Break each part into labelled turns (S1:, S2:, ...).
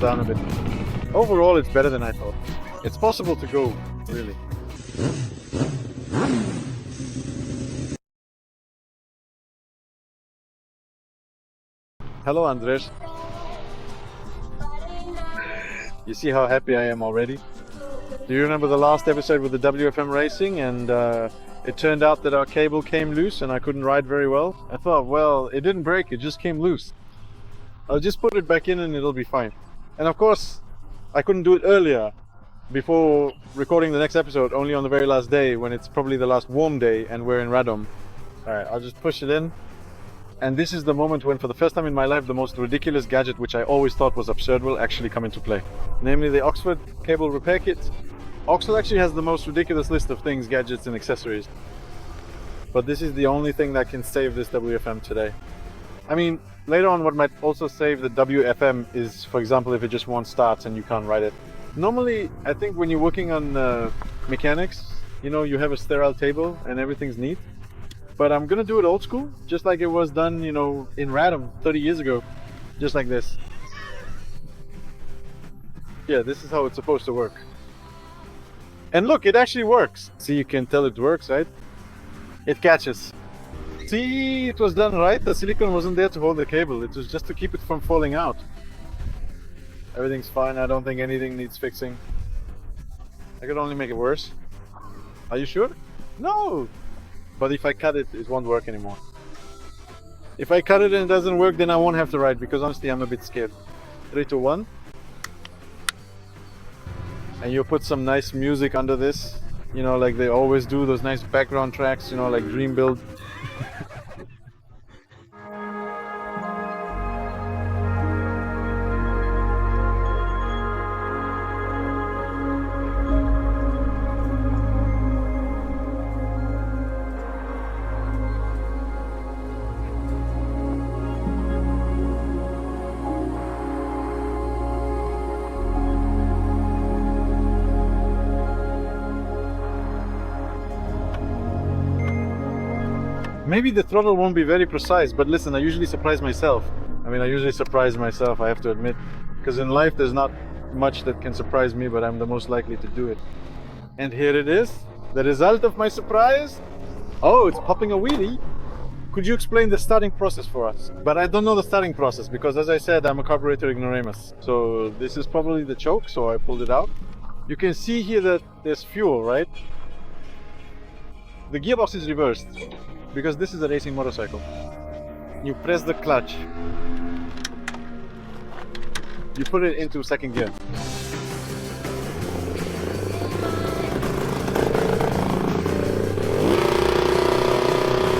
S1: down a bit. Overall, it's better than I thought. It's possible to go, really. Hello, Andres. You see how happy I am already? Do you remember the last episode with the WFM racing, and it turned out that our cable came loose and I couldn't ride very well? I thought, well, it didn't break, it just came loose. I'll just put it back in and it'll be fine. And of course, I couldn't do it earlier, before recording the next episode, only on the very last day, when it's probably the last warm day and we're in Radom. Alright, I'll just push it in. And this is the moment when, for the first time in my life, the most ridiculous gadget, which I always thought was absurd, will actually come into play. Namely the Oxford cable repair kit. Oxford actually has the most ridiculous list of things, gadgets and accessories. But this is the only thing that can save this WFM today. I mean, later on what might also save the WFM is, for example, if it just won't start and you can't ride it. Normally, I think when you're working on mechanics, you know, you have a sterile table and everything's neat. But I'm gonna do it old school, just like it was done, you know, in Radom 30 years ago. Just like this. Yeah, this is how it's supposed to work. And look, it actually works. See, you can tell it works, right? It catches. See, it was done right. The silicone wasn't there to hold the cable. It was just to keep it from falling out. Everything's fine. I don't think anything needs fixing. I could only make it worse. Are you sure? No! But if I cut it, it won't work anymore. If I cut it and it doesn't work, then I won't have to ride, because honestly I'm a bit scared. 3, 2, 1. And you put some nice music under this, you know, like they always do, those nice background tracks, you know, like Dream Build. Maybe the throttle won't be very precise, but listen, I usually surprise myself. I have to admit. Because in life there's not much that can surprise me, but I'm the most likely to do it. And here it is, the result of my surprise. Oh, it's popping a wheelie. Could you explain the starting process for us? But I don't know the starting process, because as I said, I'm a carburetor ignoramus. So this is probably the choke, so I pulled it out. You can see here that there's fuel, right? The gearbox is reversed, because this is a racing motorcycle. You press the clutch. You put it into second gear.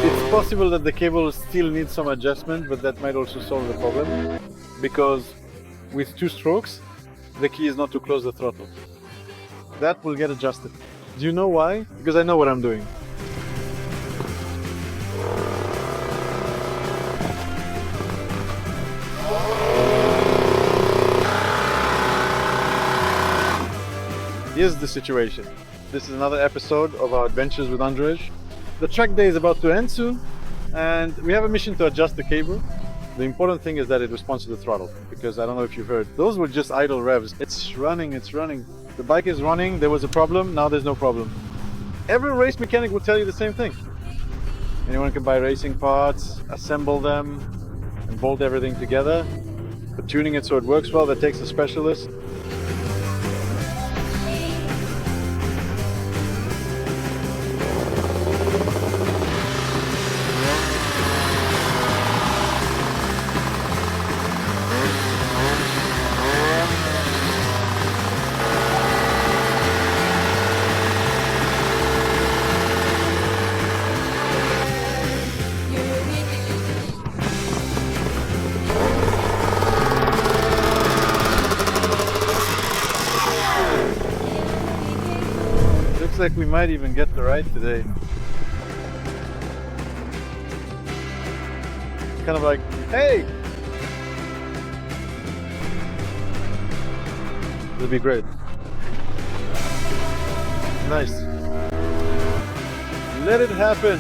S1: It's possible that the cable still needs some adjustment, but that might also solve the problem, because with 2 strokes, the key is not to close the throttle. That will get adjusted. Do you know why? Because I know what I'm doing. Here's the situation. This is another episode of our adventures with Andrzej. The track day is about to end soon, and we have a mission to adjust the cable. The important thing is that it responds to the throttle, because I don't know if you've heard, those were just idle revs. It's running. The bike is running, there was a problem, now there's no problem. Every race mechanic will tell you the same thing. Anyone can buy racing parts, assemble them, and bolt everything together. But tuning it so it works well, that takes a specialist. Looks like we might even get the ride today. Kind of like, hey! It'll be great. Nice. Let it happen.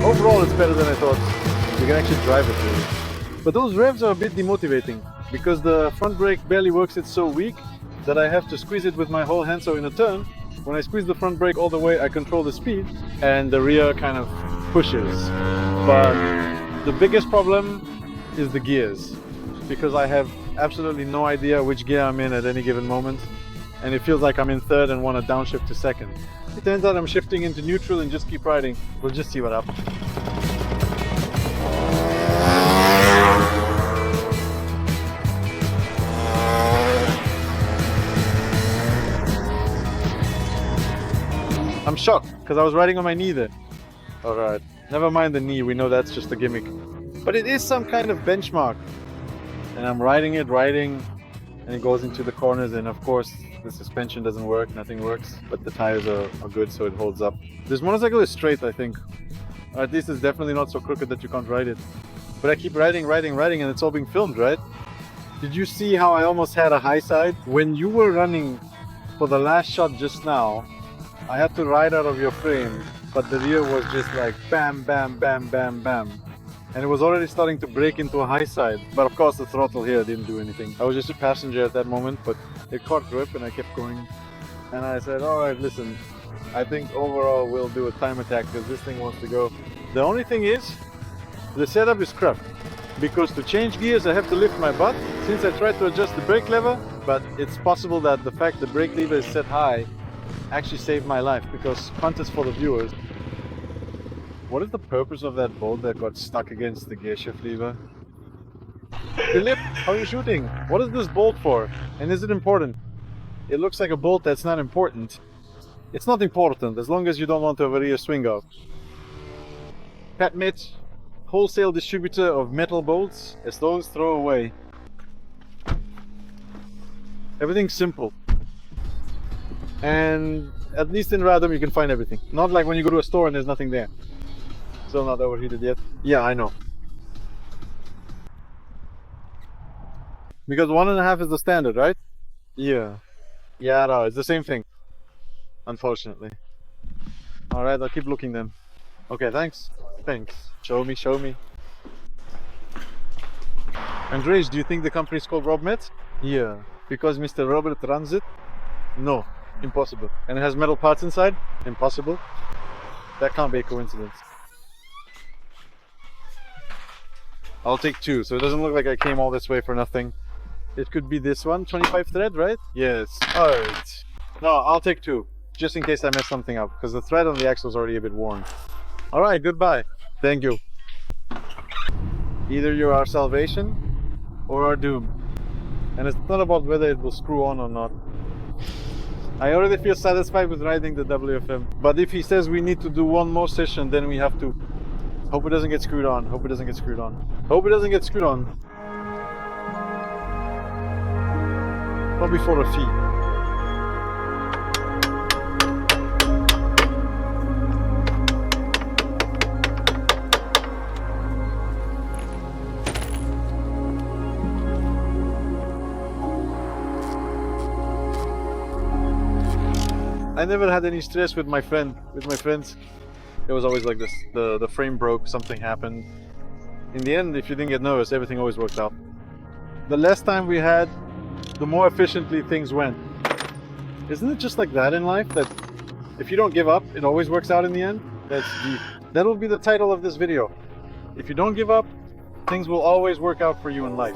S1: Overall, it's better than I thought. You can actually drive it really. But those revs are a bit demotivating because the front brake barely works. It's so weak that I have to squeeze it with my whole hand. So in a turn, when I squeeze the front brake all the way, I control the speed and the rear kind of pushes. But the biggest problem is the gears, because I have absolutely no idea which gear I'm in at any given moment, and it feels like I'm in third and want to downshift to second. It turns out I'm shifting into neutral and just keep riding. We'll just see what happens. I'm shocked because I was riding on my knee there. Alright, never mind the knee, we know that's just a gimmick. But it is some kind of benchmark. And I'm riding, and it goes into the corners, and of course the suspension doesn't work, nothing works, but the tires are good, so it holds up. This motorcycle is straight, I think. Or at least it's definitely not so crooked that you can't ride it. But I keep riding, and it's all being filmed, right? Did you see how I almost had a high side? When you were running for the last shot just now, I had to ride out of your frame, but the rear was just like bam, bam, bam, bam, bam. And it was already starting to break into a high side. But of course the throttle here didn't do anything. I was just a passenger at that moment, but it caught grip and I kept going. And I said, alright, listen, I think overall we'll do a time attack because this thing wants to go. The only thing is, the setup is crap. Because to change gears I have to lift my butt, since I tried to adjust the brake lever, but it's possible that the fact the brake lever is set high actually saved my life, because context for the viewers. What is the purpose of that bolt that got stuck against the gear shift lever? Philip, how are you shooting? What is this bolt for? And is it important? It looks like a bolt that's not important. It's not important as long as you don't want to have a rear swing off. Pat Mitch, wholesale distributor of metal bolts, as those throw away. Everything's simple. And at least in Radom you can find everything. Not like when you go to a store and there's nothing there. Still not overheated yet. Yeah, I know. Because 1.5 is the standard, right? Yeah. Yeah, no, it's the same thing. Unfortunately. Alright, I'll keep looking then. Okay, thanks. Thanks. Show me, show me. Andrej, do you think the company is called RobMet? Yeah. Because Mr. Robert runs it? No. Impossible. And it has metal parts inside? Impossible. That can't be a coincidence. I'll take 2, so it doesn't look like I came all this way for nothing. It could be this one, 25 thread, right? Yes. Alright. No, I'll take 2, just in case I mess something up, because the thread on the axle is already a bit worn. Alright, goodbye. Thank you. Either you're our salvation, or our doom. And it's not about whether it will screw on or not. I already feel satisfied with riding the WFM, but if he says we need to do one more session, then we have to. Hope it doesn't get screwed on. Hope it doesn't get screwed on. Hope it doesn't get screwed on. Probably for a fee. I never had any stress with my friends. It was always like this. The frame broke, something happened. In the end, if you didn't get nervous, everything always worked out. The less time we had, the more efficiently things went. Isn't it just like that in life? That if you don't give up, it always works out in the end? That's deep. That will be the title of this video. If you don't give up, things will always work out for you in life.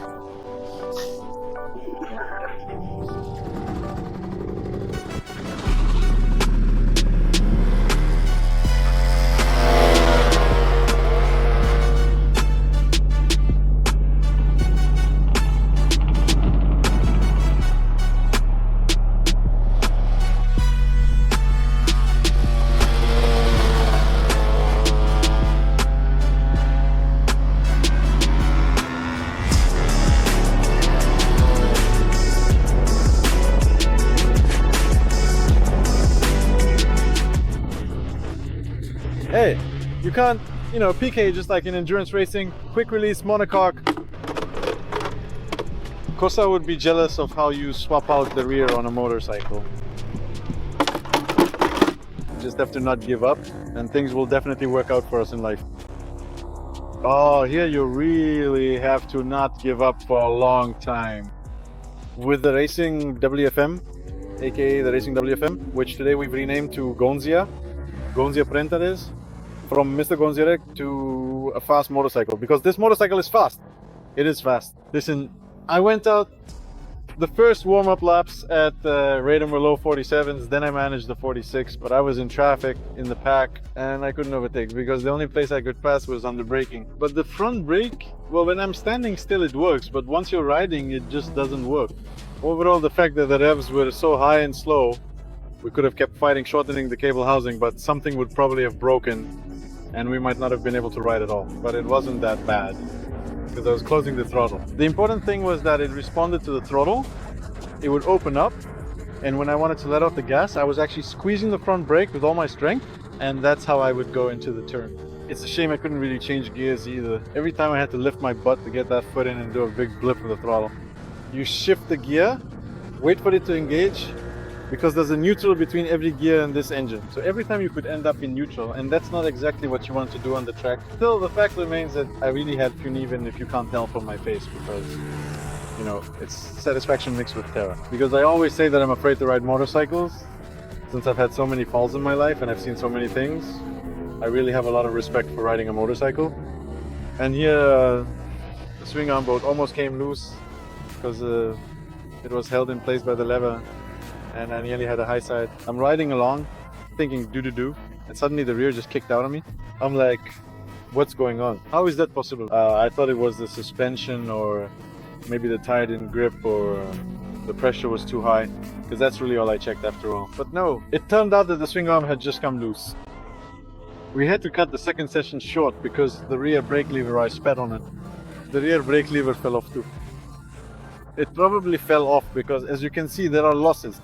S1: Hey, you can't, PK just like in endurance racing, quick release monocoque. Kosa would be jealous of how you swap out the rear on a motorcycle. just have to not give up, and things will definitely work out for us in life. Oh, here you really have to not give up for a long time. With the Racing WFM, aka the Racing WFM, which today we've renamed to Gonzia Prenta is, from Mr. Gonzirek to a fast motorcycle, because this motorcycle is fast. It is fast. Listen, I went out the first warm-up laps at Radom were low 47s, then I managed the 46, but I was in traffic in the pack and I couldn't overtake because the only place I could pass was under braking. But the front brake, well, when I'm standing still it works, but once you're riding it just doesn't work. Overall, the fact that the revs were so high and slow, we could have kept fighting shortening the cable housing, but something would probably have broken and we might not have been able to ride at all. But it wasn't that bad, because I was closing the throttle. The important thing was that it responded to the throttle. It would open up, and when I wanted to let off the gas, I was actually squeezing the front brake with all my strength, and that's how I would go into the turn. It's a shame I couldn't really change gears either. Every time I had to lift my butt to get that foot in and do a big blip with the throttle. You shift the gear, wait for it to engage, because there's a neutral between every gear in this engine. So every time you could end up in neutral, and that's not exactly what you want to do on the track. Still, the fact remains that I really had fun, even if you can't tell from my face, because, you know, it's satisfaction mixed with terror. Because I always say that I'm afraid to ride motorcycles. Since I've had so many falls in my life and I've seen so many things, I really have a lot of respect for riding a motorcycle. And here, the swing arm bolt almost came loose because it was held in place by the lever, and I nearly had a high side. I'm riding along, thinking do, and suddenly the rear just kicked out on me. I'm like, what's going on? How is that possible? I thought it was the suspension, or maybe the tire didn't grip, or the pressure was too high, because that's really all I checked after all. But no, it turned out that the swing arm had just come loose. We had to cut the second session short because the rear brake lever, I spat on it. The rear brake lever fell off too. It probably fell off because, as you can see, there are losses.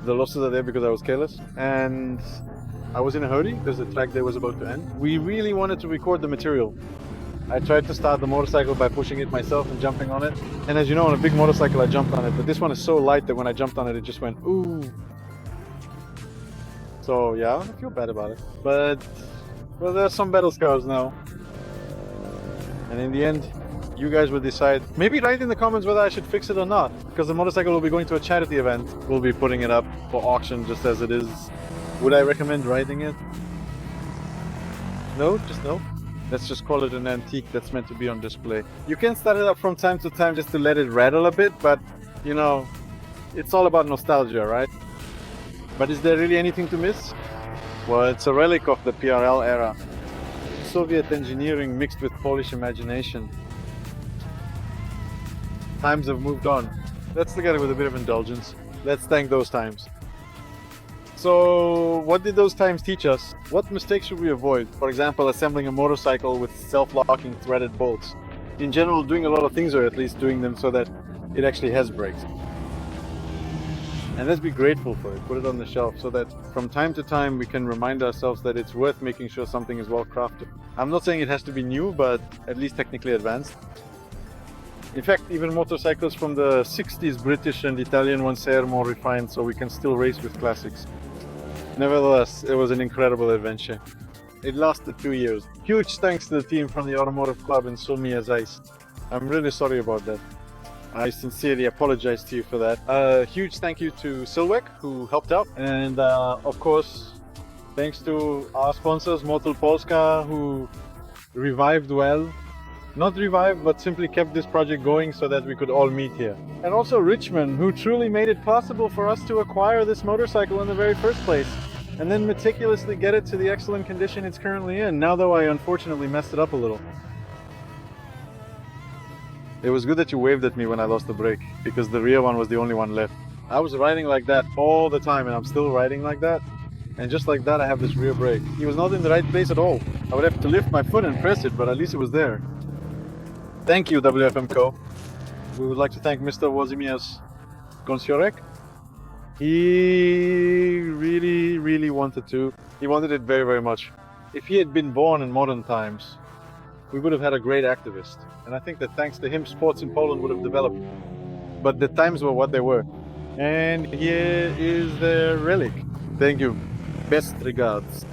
S1: The losses are there because I was careless, and I was in a hurry because the track day was about to end. We really wanted to record the material. I tried to start the motorcycle by pushing it myself and jumping on it. And as you know, on a big motorcycle I jumped on it, but this one is so light that when I jumped on it, it just went ooh. So yeah, I feel bad about it. But, well, there are some battle scars now. And in the end, you guys will decide. Maybe write in the comments whether I should fix it or not, because the motorcycle will be going to a charity event. We'll be putting it up for auction just as it is. Would I recommend riding it? No, just no. Let's just call it an antique that's meant to be on display. You can start it up from time to time just to let it rattle a bit, but you know, it's all about nostalgia, right? But is there really anything to miss? Well, it's a relic of the PRL era. Soviet engineering mixed with Polish imagination. Times have moved on. Let's look at it with a bit of indulgence. Let's thank those times. So, what did those times teach us? What mistakes should we avoid? For example, assembling a motorcycle with self-locking threaded bolts. In general, doing a lot of things, or at least doing them so that it actually has brakes. And let's be grateful for it. Put it on the shelf so that from time to time we can remind ourselves that it's worth making sure something is well crafted. I'm not saying it has to be new, but at least technically advanced. In fact, even motorcycles from the 60s, British and Italian ones, say, are more refined, so we can still race with classics. Nevertheless, it was an incredible adventure. It lasted 2 years. Huge thanks to the team from the Automotive Club in Sumy as Ice. I'm really sorry about that. I sincerely apologize to you for that. Huge thank you to Silwek, who helped out. And of course, thanks to our sponsors, Motul Polska, who revived well. Not revived, but simply kept this project going so that we could all meet here. And also Richmond, who truly made it possible for us to acquire this motorcycle in the very first place, and then meticulously get it to the excellent condition it's currently in, now though I unfortunately messed it up a little. It was good that you waved at me when I lost the brake, because the rear one was the only one left. I was riding like that all the time, and I'm still riding like that. And just like that, I have this rear brake. It was not in the right place at all. I would have to lift my foot and press it, but at least it was there. Thank you, WFM Co. We would like to thank Mr. Wozimierz Gonsiorek. He really wanted to. He wanted it very, very much. If he had been born in modern times, we would have had a great activist. And I think that thanks to him, sports in Poland would have developed. But the times were what they were. And here is their relic. Thank you. Best regards.